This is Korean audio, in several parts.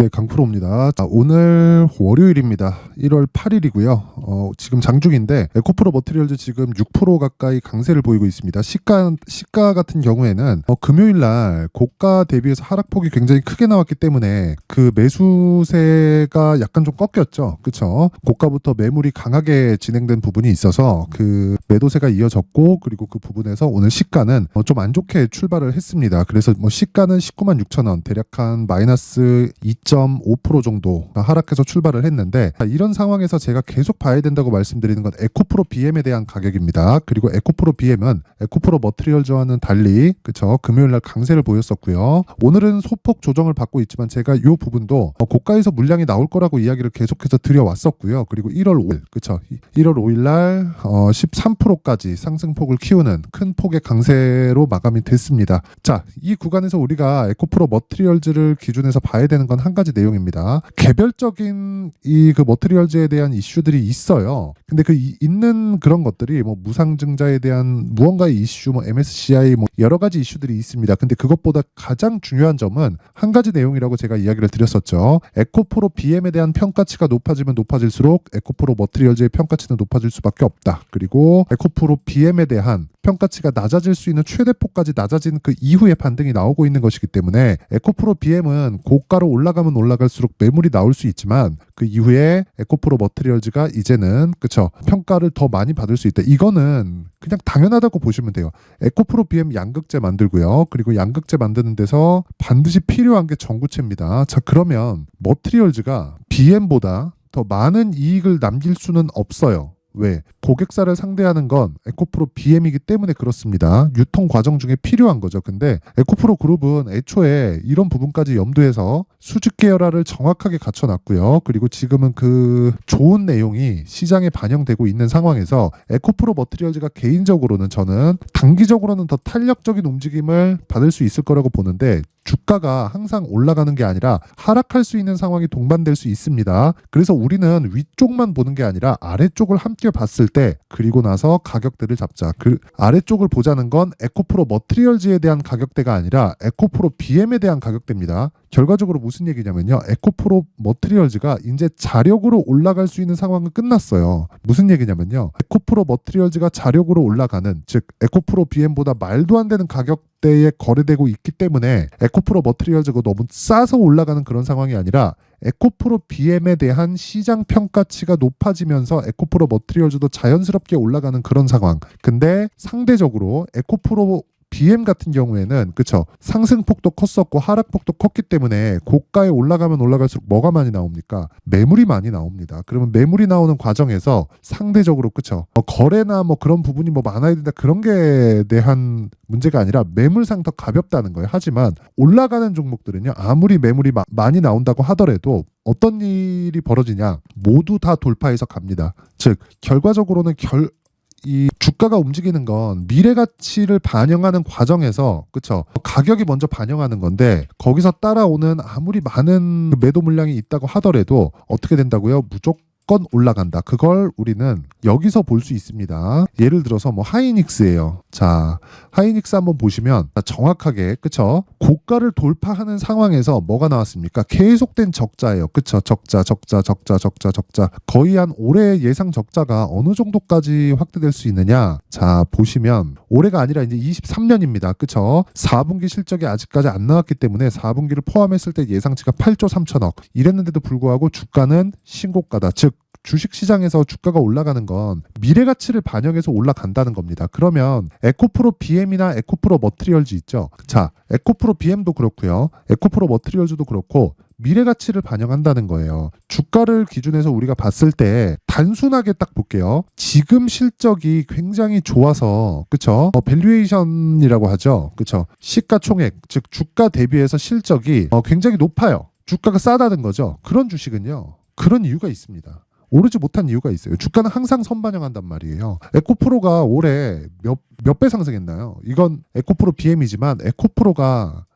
네, 강프로입니다. 자, 오늘 월요일입니다. 1월 8일이고요. 지금 장중인데 에코프로 머티리얼즈 지금 6% 가까이 강세를 보이고 있습니다. 시가 같은 경우에는 금요일 날 고가 대비해서 하락폭이 굉장히 크게 나왔기 때문에 그 매수세가 약간 좀 꺾였죠. 그렇죠? 고가부터 매물이 강하게 진행된 부분이 있어서 그 매도세가 이어졌고, 그리고 그 부분에서 오늘 시가는 좀 안 좋게 출발을 했습니다. 그래서 시가는 19만 6천 원, 대략 한 마이너스 2.5% 정도 하락해서 출발을 했는데, 이런 상황에서 제가 계속 봐야 된다고 말씀드리는 건 에코프로 BM에 대한 가격입니다. 그리고 에코프로 BM은 에코프로 머티리얼즈와는 달리 그쵸, 금요일날 강세를 보였었고요. 오늘은 소폭 조정을 받고 있지만 제가 이 부분도 고가에서 물량이 나올 거라고 이야기를 계속해서 드려왔었고요. 그리고 1월 5일 그쵸, 1월 5일날 13%까지 상승폭을 키우는 큰 폭의 강세로 마감이 됐습니다. 자, 이 구간에서 우리가 에코프로 머티리얼즈를 기준에서 봐야 되는 건 한 가지 내용입니다. 개별적인 이 그 머티리얼즈에 대한 이슈들이 있어요. 근데 그 있는 그런 것들이 무상증자에 대한 무언가의 이슈, MSCI 여러 가지 이슈들이 있습니다. 근데 그것보다 가장 중요한 점은 한 가지 내용이라고 제가 이야기를 드렸었죠. 에코프로 BM에 대한 평가치가 높아지면 높아질수록 에코프로 머티리얼즈의 평가치는 높아질 수밖에 없다. 그리고 에코프로 BM에 대한 평가치가 낮아질 수 있는 최대폭까지 낮아진 그 이후에 반등이 나오고 있는 것이기 때문에 에코프로 BM은 고가로 올라가면 올라갈수록 매물이 나올 수 있지만 그 이후에 에코프로 머티리얼즈가 이제는 그쵸, 평가를 더 많이 받을 수 있다. 이거는 그냥 당연하다고 보시면 돼요. 에코프로 BM 양극재 만들고요. 그리고 양극재 만드는 데서 반드시 필요한 게 전구체입니다. 자, 그러면 머티리얼즈가 BM보다 더 많은 이익을 남길 수는 없어요. 왜? 고객사를 상대하는 건 에코프로 BM이기 때문에 그렇습니다. 유통 과정 중에 필요한 거죠. 근데 에코프로 그룹은 애초에 이런 부분까지 염두해서 수직 계열화를 정확하게 갖춰놨고요. 그리고 지금은 그 좋은 내용이 시장에 반영되고 있는 상황에서 에코프로 머티리얼즈가 개인적으로는 저는 단기적으로는 더 탄력적인 움직임을 받을 수 있을 거라고 보는데, 주가가 항상 올라가는 게 아니라 하락할 수 있는 상황이 동반될 수 있습니다. 그래서 우리는 위쪽만 보는 게 아니라 아래쪽을 함께 봤을 때, 그리고 나서 가격대를 잡자. 그 아래쪽을 보자는 건 에코프로 머티리얼즈에 대한 가격대가 아니라 에코프로 BM에 대한 가격대입니다. 결과적으로 무슨 얘기냐면요, 에코프로 머티리얼즈가 이제 자력으로 올라갈 수 있는 상황은 끝났어요. 무슨 얘기냐면요, 에코프로 머티리얼즈가 자력으로 올라가는, 즉 에코프로 BM보다 말도 안 되는 가격대에 거래되고 있기 때문에 에코프로 머티리얼즈가 너무 싸서 올라가는 그런 상황이 아니라 에코프로 BM에 대한 시장 평가치가 높아지면서 에코프로 머티리얼즈도 자연스럽게 올라가는 그런 상황. 근데 상대적으로 에코프로 BM 같은 경우에는 그쵸, 상승폭도 컸었고 하락폭도 컸기 때문에 고가에 올라가면 올라갈수록 뭐가 많이 나옵니까? 매물이 많이 나옵니다. 그러면 매물이 나오는 과정에서 상대적으로 그쵸, 거래나 그런 부분이 많아야 된다, 그런 게 대한 문제가 아니라 매물상 더 가볍다는 거예요. 하지만 올라가는 종목들은요, 아무리 매물이 많이 나온다고 하더라도 어떤 일이 벌어지냐, 모두 다 돌파해서 갑니다. 즉 결과적으로는 이 주가가 움직이는 건 미래 가치를 반영하는 과정에서 그쵸, 가격이 먼저 반영하는 건데, 거기서 따라오는 아무리 많은 매도 물량이 있다고 하더라도 어떻게 된다고요? 무조건 올라간다. 그걸 우리는 여기서 볼 수 있습니다. 예를 들어서 하이닉스예요. 자, 하이닉스 한번 보시면 정확하게 그쵸, 고가를 돌파하는 상황에서 뭐가 나왔습니까? 계속된 적자예요. 그쵸, 적자. 거의 한 올해 예상 적자가 어느 정도까지 확대될 수 있느냐? 자, 보시면 올해가 아니라 이제 23년입니다. 그쵸? 4분기 실적이 아직까지 안 나왔기 때문에 4분기를 포함했을 때 예상치가 8조 3천억 이랬는데도 불구하고 주가는 신고가다. 즉 주식시장에서 주가가 올라가는 건 미래 가치를 반영해서 올라간다는 겁니다. 그러면 에코프로 BM이나 에코프로 머티리얼즈 있죠. 자, 에코프로 BM도 그렇고요, 에코프로 머티리얼즈도 그렇고 미래 가치를 반영한다는 거예요. 주가를 기준해서 우리가 봤을 때 단순하게 딱 볼게요. 지금 실적이 굉장히 좋아서 그쵸, 밸류에이션이라고 하죠. 그쵸, 시가총액, 즉 주가 대비해서 실적이 굉장히 높아요. 주가가 싸다는 거죠. 그런 주식은요, 그런 이유가 있습니다. 오르지 못한 이유가 있어요. 주가는 항상 선반영한단 말이에요. 에코프로가 올해 몇 배 상승했나요? 이건 에코프로 BM이지만 에코프로가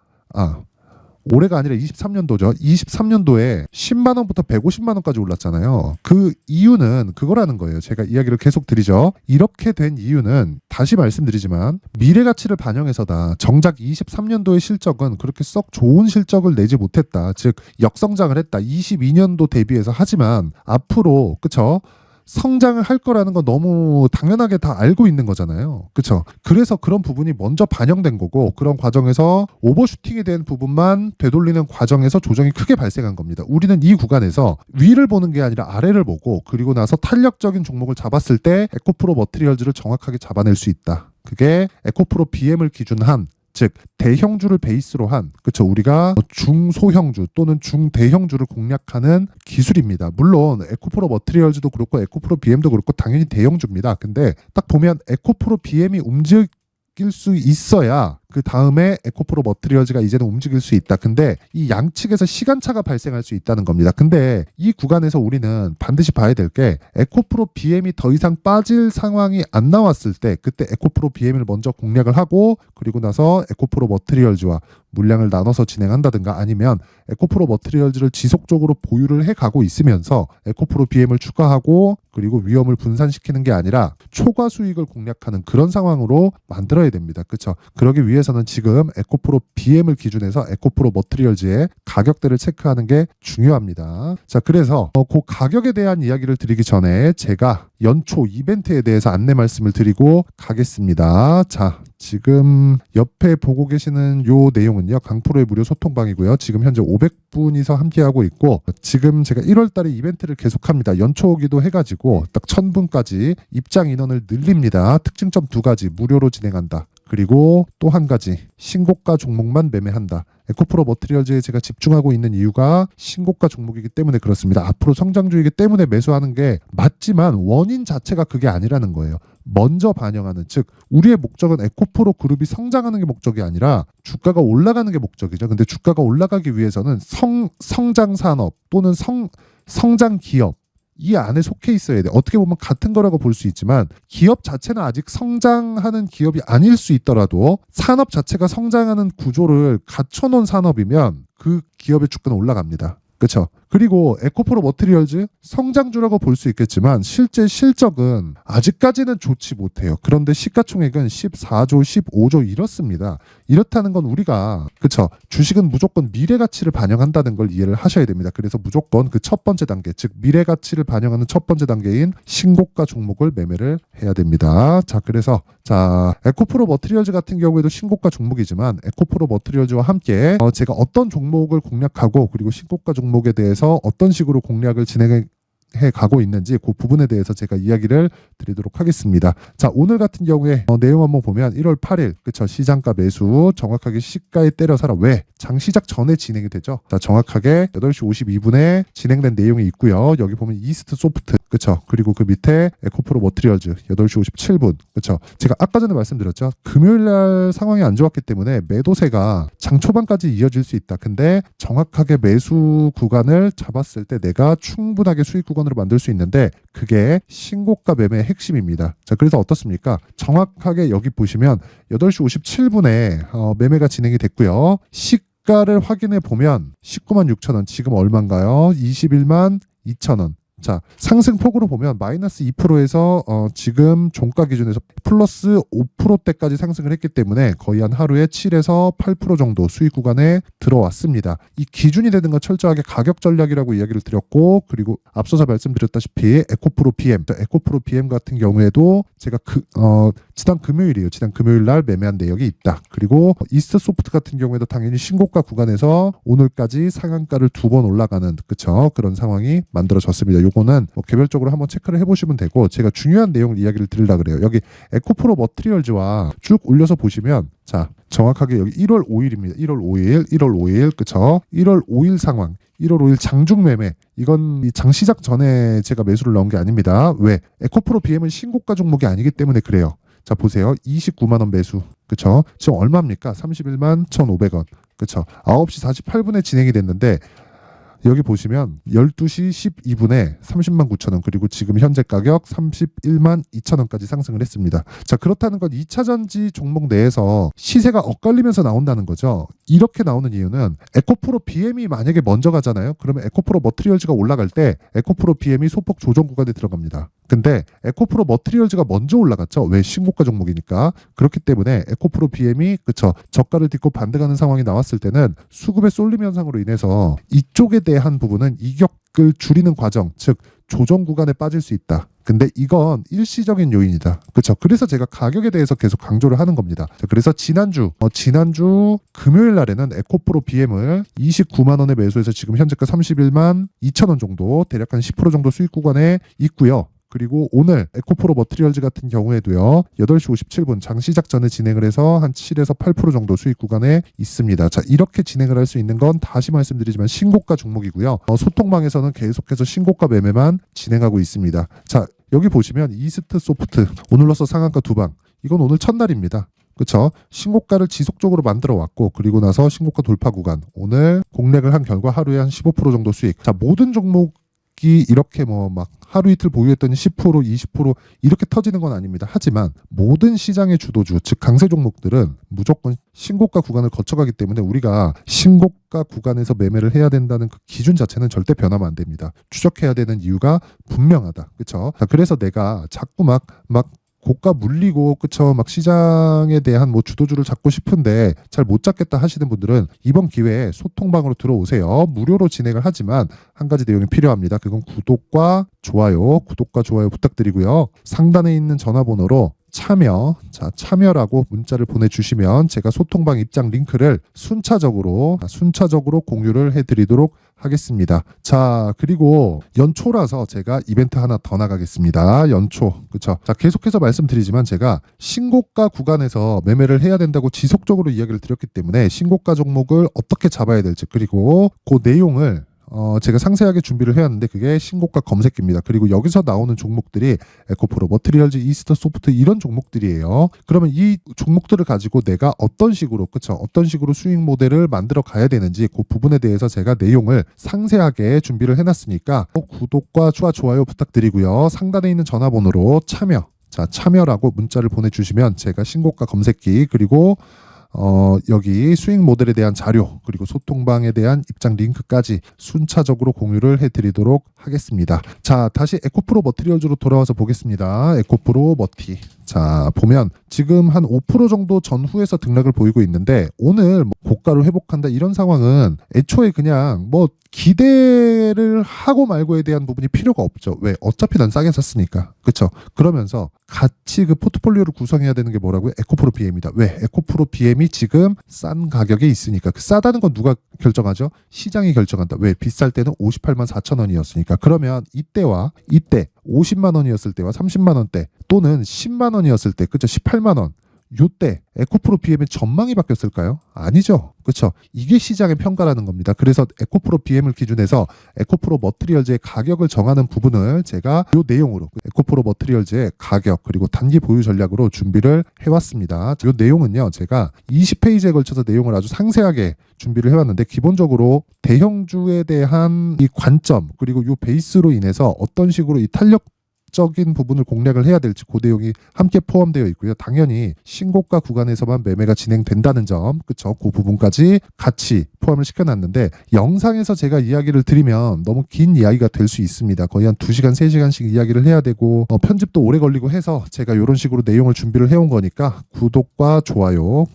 올해가 아니라 23년도죠. 23년도에 10만 원부터 150만 원까지 올랐잖아요. 그 이유는 그거라는 거예요. 제가 이야기를 계속 드리죠. 이렇게 된 이유는 다시 말씀드리지만 미래 가치를 반영해서다. 정작 23년도의 실적은 그렇게 썩 좋은 실적을 내지 못했다. 즉 역성장을 했다. 22년도 대비해서. 하지만 앞으로 그쵸? 성장을 할 거라는 건 너무 당연하게 다 알고 있는 거잖아요. 그렇죠? 그래서 그런 부분이 먼저 반영된 거고, 그런 과정에서 오버슈팅이 된 부분만 되돌리는 과정에서 조정이 크게 발생한 겁니다. 우리는 이 구간에서 위를 보는 게 아니라 아래를 보고, 그리고 나서 탄력적인 종목을 잡았을 때 에코프로 머티리얼즈를 정확하게 잡아낼 수 있다. 그게 에코프로 BM을 기준한, 즉 대형주를 베이스로 한, 그렇죠, 우리가 중소형주 또는 중대형주를 공략하는 기술입니다. 물론 에코프로 머티리얼즈도 그렇고 에코프로 BM도 그렇고 당연히 대형주입니다. 근데 딱 보면 에코프로 BM이 움직일 수 있어야 그 다음에 에코프로 머티리얼즈가 이제는 움직일 수 있다. 근데 이 양측에서 시간차가 발생할 수 있다는 겁니다. 근데 이 구간에서 우리는 반드시 봐야 될 게 에코프로 BM이 더 이상 빠질 상황이 안 나왔을 때 그때 에코프로 BM을 먼저 공략을 하고 그리고 나서 에코프로 머티리얼즈와 물량을 나눠서 진행한다든가 아니면 에코프로 머티리얼즈를 지속적으로 보유를 해가고 있으면서 에코프로 BM을 추가하고 그리고 위험을 분산시키는 게 아니라 초과 수익을 공략하는 그런 상황으로 만들어야 됩니다. 그렇죠? 그러기 위해서는 지금 에코프로 BM을 기준해서 에코프로 머티리얼즈의 가격대를 체크하는 게 중요합니다. 자, 그래서 그 가격에 대한 이야기를 드리기 전에 제가 연초 이벤트에 대해서 안내 말씀을 드리고 가겠습니다. 자, 지금 옆에 보고 계시는 요 내용은요, 강프로의 무료 소통방이고요. 지금 현재 500분이서 함께하고 있고, 지금 제가 1월달에 이벤트를 계속합니다. 연초기도 해가지고 딱 1000분까지 입장 인원을 늘립니다. 특징점 2가지 무료로 진행한다. 그리고 또 한 가지, 신고가 종목만 매매한다. 에코프로 머티리얼즈에 제가 집중하고 있는 이유가 신고가 종목이기 때문에 그렇습니다. 앞으로 성장주이기 때문에 매수하는 게 맞지만 원인 자체가 그게 아니라는 거예요. 먼저 반영하는, 즉 우리의 목적은 에코프로 그룹이 성장하는 게 목적이 아니라 주가가 올라가는 게 목적이죠. 근데 주가가 올라가기 위해서는 성장 산업 또는 성장 기업 이 안에 속해 있어야 돼. 어떻게 보면 같은 거라고 볼 수 있지만 기업 자체는 아직 성장하는 기업이 아닐 수 있더라도 산업 자체가 성장하는 구조를 갖춰놓은 산업이면 그 기업의 주가는 올라갑니다. 그렇죠? 그리고 에코프로 머티리얼즈 성장주라고 볼 수 있겠지만 실제 실적은 아직까지는 좋지 못해요. 그런데 시가총액은 14조, 15조 이렇습니다. 이렇다는 건 우리가 그쵸? 주식은 무조건 미래 가치를 반영한다는 걸 이해를 하셔야 됩니다. 그래서 무조건 그 첫 번째 단계, 즉 미래 가치를 반영하는 첫 번째 단계인 신고가 종목을 매매를 해야 됩니다. 자, 그래서 에코프로 머티리얼즈 같은 경우에도 신고가 종목이지만 에코프로 머티리얼즈와 함께 제가 어떤 종목을 공략하고 그리고 신고가 종목에 대해서 어떤 식으로 공략을 진행해 가고 있는지 그 부분에 대해서 제가 이야기를 드리도록 하겠습니다. 자, 오늘 같은 경우에 내용 한번 보면 1월 8일 그쵸, 시장가 매수 정확하게 시가에 때려 사라. 왜? 장시작 전에 진행이 되죠. 자, 정확하게 8시 52분에 진행된 내용이 있고요. 여기 보면 이스트 소프트 그쵸, 그리고 그 밑에 에코프로 머티리얼즈 8시 57분 그쵸. 제가 아까 전에 말씀드렸죠. 금요일날 상황이 안 좋았기 때문에 매도세가 장 초반까지 이어질 수 있다. 근데 정확하게 매수 구간을 잡았을 때 내가 충분하게 수익 구간으로 만들 수 있는데 그게 신고가 매매의 핵심입니다. 자, 그래서 어떻습니까? 정확하게 여기 보시면 8시 57분에 매매가 진행이 됐고요. 시가를 확인해 보면 19만 6천 원, 지금 얼마인가요? 21만 2천 원. 자, 상승폭으로 보면 마이너스 2%에서 지금 종가 기준에서 플러스 5%대까지 상승을 했기 때문에 거의 한 하루에 7에서 8% 정도 수익 구간에 들어왔습니다. 이 기준이 되는 건 철저하게 가격 전략이라고 이야기를 드렸고, 그리고 앞서서 말씀드렸다시피 에코프로 BM 같은 경우에도 제가 지난 금요일이에요. 지난 금요일 날 매매한 내역이 있다. 그리고 이스트 소프트 같은 경우에도 당연히 신고가 구간에서 오늘까지 상한가를 2번 올라가는 그쵸, 그런 상황이 만들어졌습니다. 요거는 개별적으로 한번 체크를 해보시면 되고, 제가 중요한 내용을 이야기를 드리려고 그래요. 여기 에코프로 머티리얼즈와 쭉 올려서 보시면, 자, 정확하게 여기 1월 5일입니다. 1월 5일 그쵸? 1월 5일 상황, 1월 5일 장중 매매, 이건 이 장 시작 전에 제가 매수를 넣은 게 아닙니다. 왜? 에코프로 BM은 신고가 종목이 아니기 때문에 그래요. 자, 보세요. 29만 원 매수. 그쵸? 지금 얼마입니까? 31만 1,500원. 그쵸? 9시 48분에 진행이 됐는데 여기 보시면 12시 12분에 30만 9천 원, 그리고 지금 현재 가격 31만 2천 원까지 상승을 했습니다. 자, 그렇다는 건 2차전지 종목 내에서 시세가 엇갈리면서 나온다는 거죠. 이렇게 나오는 이유는 에코프로 BM이 만약에 먼저 가잖아요. 그러면 에코프로 머티리얼즈가 올라갈 때 에코프로 BM이 소폭 조정 구간에 들어갑니다. 근데 에코프로 머티리얼즈가 먼저 올라갔죠. 왜? 신고가 종목이니까. 그렇기 때문에 에코프로 BM이 저가를 딛고 반등하는 상황이 나왔을 때는 수급의 쏠림 현상으로 인해서 이쪽에 대한 부분은 이격을 줄이는 과정, 즉 조정 구간에 빠질 수 있다. 근데 이건 일시적인 요인이다. 그렇죠? 그래서 제가 가격에 대해서 계속 강조를 하는 겁니다. 자, 그래서 지난주 금요일 날에는 에코프로 BM을 29만 원에 매수해서 지금 현재가 31만 2천 원 정도, 대략 한 10% 정도 수익 구간에 있고요. 그리고 오늘 에코프로 머티리얼즈 같은 경우에도요, 8시 57분 장시작 전에 진행을 해서 한 7에서 8% 정도 수익 구간에 있습니다. 자, 이렇게 진행을 할 수 있는 건 다시 말씀드리지만 신고가 종목이고요. 소통방에서는 계속해서 신고가 매매만 진행하고 있습니다. 자, 여기 보시면 이스트 소프트 오늘로서 상한가 2방, 이건 오늘 첫날입니다. 그렇죠? 신고가를 지속적으로 만들어 왔고, 그리고 나서 신고가 돌파 구간, 오늘 공략을 한 결과 하루에 한 15% 정도 수익. 자, 모든 종목이 이렇게 막 하루 이틀 보유했더니 10%, 20% 이렇게 터지는 건 아닙니다. 하지만 모든 시장의 주도주, 즉 강세 종목들은 무조건 신고가 구간을 거쳐가기 때문에 우리가 신고가 구간에서 매매를 해야 된다는 그 기준 자체는 절대 변하면 안 됩니다. 추적해야 되는 이유가 분명하다. 그렇죠? 그래서 내가 자꾸 막 고가 물리고, 그쵸, 막 시장에 대한 주도주를 잡고 싶은데 잘 못 잡겠다 하시는 분들은 이번 기회에 소통방으로 들어오세요. 무료로 진행을 하지만 한 가지 내용이 필요합니다. 그건 구독과 좋아요 부탁드리고요. 상단에 있는 전화번호로 참여라고 문자를 보내주시면 제가 소통방 입장 링크를 순차적으로 공유를 해드리도록 하겠습니다. 자, 그리고 연초라서 제가 이벤트 하나 더 나가겠습니다. 연초, 그쵸? 자, 계속해서 말씀드리지만 제가 신고가 구간에서 매매를 해야 된다고 지속적으로 이야기를 드렸기 때문에 신고가 종목을 어떻게 잡아야 될지, 그리고 그 내용을 제가 상세하게 준비를 해왔는데 그게 신고가 검색기입니다. 그리고 여기서 나오는 종목들이 에코프로, 머티리얼즈, 이스트 소프트 이런 종목들이에요. 그러면 이 종목들을 가지고 내가 어떤 식으로 수익 모델을 만들어 가야 되는지 그 부분에 대해서 제가 내용을 상세하게 준비를 해놨으니까 구독과 좋아요 부탁드리고요. 상단에 있는 전화번호로 참여라고 문자를 보내주시면 제가 신고가 검색기, 그리고 여기 수익 모델에 대한 자료, 그리고 소통방에 대한 입장 링크까지 순차적으로 공유를 해드리도록 하겠습니다. 자, 다시 에코프로 머티리얼즈로 돌아와서 보겠습니다. 에코프로 머티. 자, 보면 지금 한 5% 정도 전후에서 등락을 보이고 있는데 오늘 고가로 회복한다 이런 상황은 애초에 그냥 기대를 하고 말고에 대한 부분이 필요가 없죠. 왜? 어차피 난 싸게 샀으니까. 그렇죠? 그러면서 같이 그 포트폴리오를 구성해야 되는 게 뭐라고요? 에코프로 BM이다. 왜? 에코프로 BM이 지금 싼 가격에 있으니까. 그 싸다는 건 누가 결정하죠? 시장이 결정한다. 왜? 비쌀 때는 58만 4천 원이었으니까. 그러면 이때 50만 원이었을 때와 30만 원대 또는 10만 원이었을 때, 그죠? 18만 원. 요때 에코프로 BM의 전망이 바뀌었을까요? 아니죠. 그렇죠? 이게 시장의 평가라는 겁니다. 그래서 에코프로 BM을 기준해서 에코프로 머티리얼즈의 가격을 정하는 부분을 제가 요 내용으로 에코프로 머티리얼즈의 가격 그리고 단기 보유 전략으로 준비를 해왔습니다. 요 내용은요, 제가 20페이지에 걸쳐서 내용을 아주 상세하게 준비를 해왔는데, 기본적으로 대형주에 대한 이 관점 그리고 요 베이스로 인해서 어떤 식으로 이 적인 부분을 공략을 해야 될지 그 내용이 함께 포함되어 있고요. 당연히 신고가 구간에서만 매매가 진행된다는 점, 그쵸? 그 부분까지 같이 포함을 시켜놨는데, 영상에서 제가 이야기를 드리면 너무 긴 이야기가 될 수 있습니다. 거의 한 2시간, 3시간씩 이야기를 해야 되고 편집도 오래 걸리고 해서 제가 이런 식으로 내용을 준비를 해온 거니까 구독과 좋아요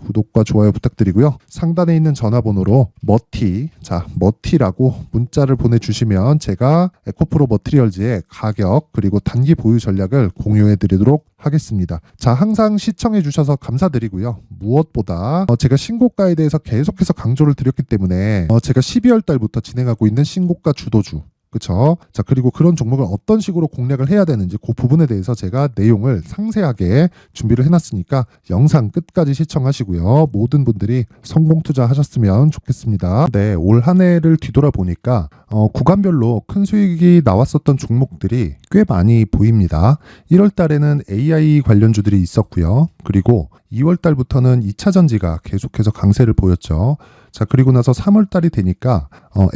부탁드리고요. 상단에 있는 전화번호로 머티라고 문자를 보내주시면 제가 에코프로 머티리얼즈의 가격 그리고 단기 보유 전략을 공유해 드리도록 하겠습니다. 자, 항상 시청해 주셔서 감사드리고요. 무엇보다 제가 신고가에 대해서 계속해서 강조를 드렸기 때문에 제가 12월 달부터 진행하고 있는 신고가 주도주, 그쵸? 자, 그리고 그런 종목을 어떤 식으로 공략을 해야 되는지 그 부분에 대해서 제가 내용을 상세하게 준비를 해놨으니까 영상 끝까지 시청하시고요. 모든 분들이 성공 투자하셨으면 좋겠습니다. 네, 올 한 해를 뒤돌아보니까 구간별로 큰 수익이 나왔었던 종목들이 꽤 많이 보입니다. 1월 달에는 AI 관련주들이 있었고요. 그리고 2월 달부터는 2차 전지가 계속해서 강세를 보였죠. 자, 그리고 나서 3월 달이 되니까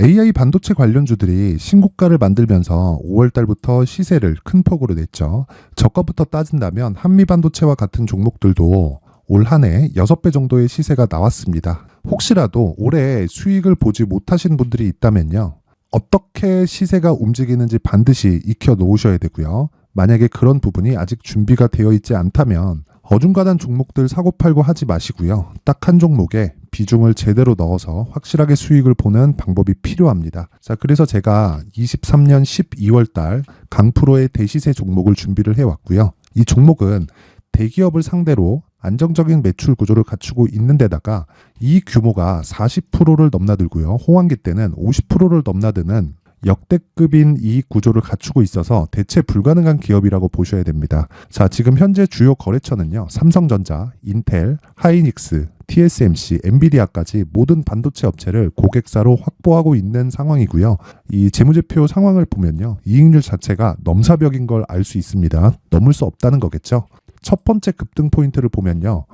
AI 반도체 관련주들이 신고가를 만들면서 5월 달부터 시세를 큰 폭으로 냈죠. 저가부터 따진다면 한미 반도체와 같은 종목들도 올 한 해 6배 정도의 시세가 나왔습니다. 혹시라도 올해 수익을 보지 못하신 분들이 있다면요. 어떻게 시세가 움직이는지 반드시 익혀 놓으셔야 되고요. 만약에 그런 부분이 아직 준비가 되어 있지 않다면 어중간한 종목들 사고팔고 하지 마시고요. 딱 한 종목에 비중을 제대로 넣어서 확실하게 수익을 보는 방법이 필요합니다. 자, 그래서 제가 23년 12월 달 강프로의 대시세 종목을 준비를 해왔고요. 이 종목은 대기업을 상대로 안정적인 매출 구조를 갖추고 있는 데다가 이 규모가 40%를 넘나들고요. 호황기 때는 50%를 넘나드는 역대급인 이익 구조를 갖추고 있어서 대체 불가능한 기업이라고 보셔야 됩니다. 자, 지금 현재 주요 거래처는요. 삼성전자, 인텔, 하이닉스, TSMC, 엔비디아까지 모든 반도체 업체를 고객사로 확보하고 있는 상황이고요. 이 재무제표 상황을 보면요. 이익률 자체가 넘사벽인 걸 알 수 있습니다. 넘을 수 없다는 거겠죠. 첫 번째 급등 포인트를 보면요.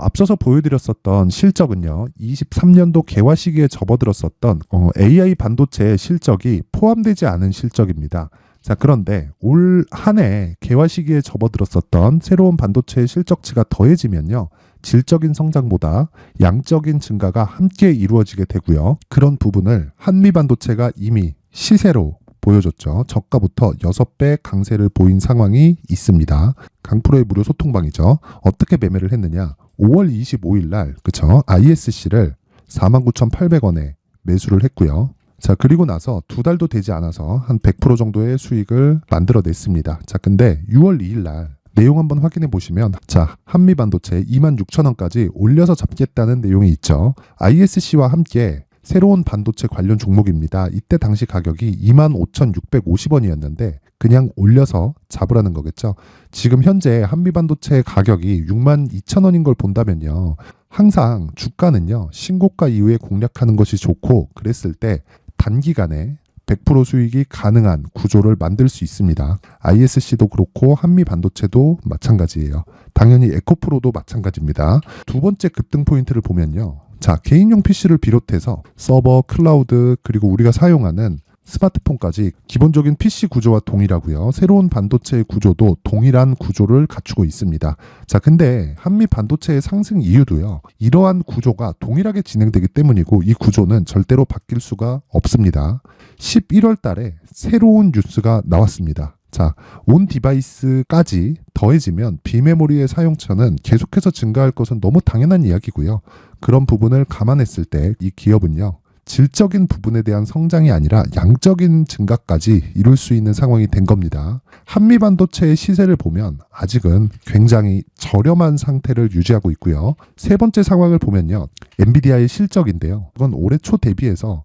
앞서서 보여드렸었던 실적은요. 23년도 개화 시기에 접어들었었던 AI 반도체의 실적이 포함되지 않은 실적입니다. 자, 그런데 올 한 해 개화 시기에 접어들었었던 새로운 반도체의 실적치가 더해지면요. 질적인 성장보다 양적인 증가가 함께 이루어지게 되고요. 그런 부분을 한미 반도체가 이미 시세로 보여줬죠. 저가부터 6배 강세를 보인 상황이 있습니다. 강프로의 무료 소통방이죠. 어떻게 매매를 했느냐. 5월 25일 날 그쵸? ISC를 49,800원에 매수를 했고요. 자, 그리고 나서 2달도 되지 않아서 한 100% 정도의 수익을 만들어냈습니다. 자, 근데 6월 2일 날 내용 한번 확인해 보시면 자, 한미 반도체 26,000원까지 올려서 잡겠다는 내용이 있죠. ISC와 함께 새로운 반도체 관련 종목입니다. 이때 당시 가격이 25,650원이었는데 그냥 올려서 잡으라는 거겠죠. 지금 현재 한미 반도체 가격이 62,000원인 걸 본다면요. 항상 주가는요. 신고가 이후에 공략하는 것이 좋고 그랬을 때 단기간에 100% 수익이 가능한 구조를 만들 수 있습니다. ISC도 그렇고 한미 반도체도 마찬가지예요. 당연히 에코프로도 마찬가지입니다. 두 번째 급등 포인트를 보면요. 자, 개인용 PC를 비롯해서 서버, 클라우드, 그리고 우리가 사용하는 스마트폰까지 기본적인 PC 구조와 동일하고요. 새로운 반도체의 구조도 동일한 구조를 갖추고 있습니다. 자, 근데 한미 반도체의 상승 이유도요. 이러한 구조가 동일하게 진행되기 때문이고 이 구조는 절대로 바뀔 수가 없습니다. 11월 달에 새로운 뉴스가 나왔습니다. 자, 온 디바이스까지 더해지면 비메모리의 사용처는 계속해서 증가할 것은 너무 당연한 이야기고요. 그런 부분을 감안했을 때 이 기업은요. 질적인 부분에 대한 성장이 아니라 양적인 증가까지 이룰 수 있는 상황이 된 겁니다. 한미 반도체의 시세를 보면 아직은 굉장히 저렴한 상태를 유지하고 있고요. 세 번째 상황을 보면요. 엔비디아의 실적인데요. 그건 올해 초 대비해서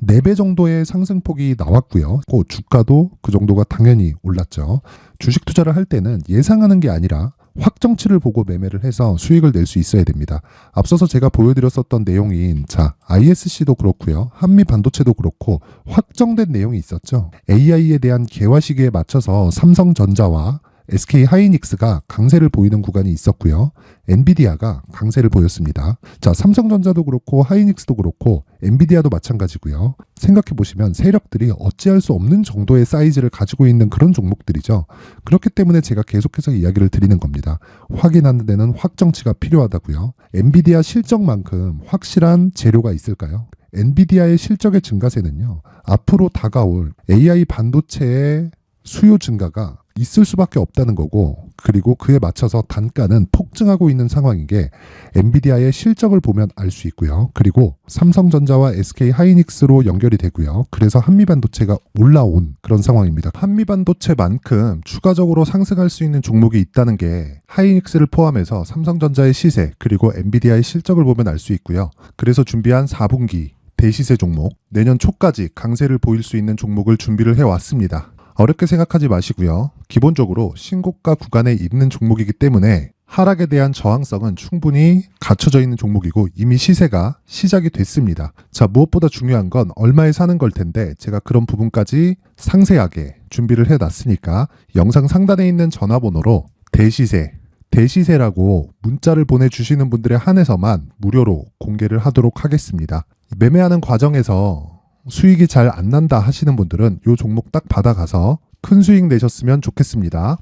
4배 정도의 상승폭이 나왔고요. 그 주가도 그 정도가 당연히 올랐죠. 주식 투자를 할 때는 예상하는 게 아니라 확정치를 보고 매매를 해서 수익을 낼 수 있어야 됩니다. 앞서서 제가 보여드렸었던 내용인 자, ISC도 그렇고요. 한미 반도체도 그렇고 확정된 내용이 있었죠. AI에 대한 개화 시기에 맞춰서 삼성전자와 SK 하이닉스가 강세를 보이는 구간이 있었고요. 엔비디아가 강세를 보였습니다. 자, 삼성전자도 그렇고 하이닉스도 그렇고 엔비디아도 마찬가지고요. 생각해 보시면 세력들이 어찌할 수 없는 정도의 사이즈를 가지고 있는 그런 종목들이죠. 그렇기 때문에 제가 계속해서 이야기를 드리는 겁니다. 확인하는 데는 확정치가 필요하다고요. 엔비디아 실적만큼 확실한 재료가 있을까요? 엔비디아의 실적의 증가세는요. 앞으로 다가올 AI 반도체의 수요 증가가 있을 수밖에 없다는 거고 그리고 그에 맞춰서 단가는 폭증하고 있는 상황인 게 엔비디아의 실적을 보면 알 수 있고요. 그리고 삼성전자와 SK 하이닉스로 연결이 되고요. 그래서 한미반도체가 올라온 그런 상황입니다. 한미반도체만큼 추가적으로 상승할 수 있는 종목이 있다는 게 하이닉스를 포함해서 삼성전자의 시세 그리고 엔비디아의 실적을 보면 알 수 있고요. 그래서 준비한 4분기 대시세 종목 내년 초까지 강세를 보일 수 있는 종목을 준비를 해왔습니다. 어렵게 생각하지 마시고요. 기본적으로 신고가 구간에 있는 종목이기 때문에 하락에 대한 저항성은 충분히 갖춰져 있는 종목이고 이미 시세가 시작이 됐습니다. 자, 무엇보다 중요한 건 얼마에 사는 걸 텐데 제가 그런 부분까지 상세하게 준비를 해놨으니까 영상 상단에 있는 전화번호로 대시세 대시세라고 문자를 보내주시는 분들에 한해서만 무료로 공개를 하도록 하겠습니다. 매매하는 과정에서 수익이 잘 안 난다 하시는 분들은 이 종목 딱 받아가서 큰 수익 내셨으면 좋겠습니다.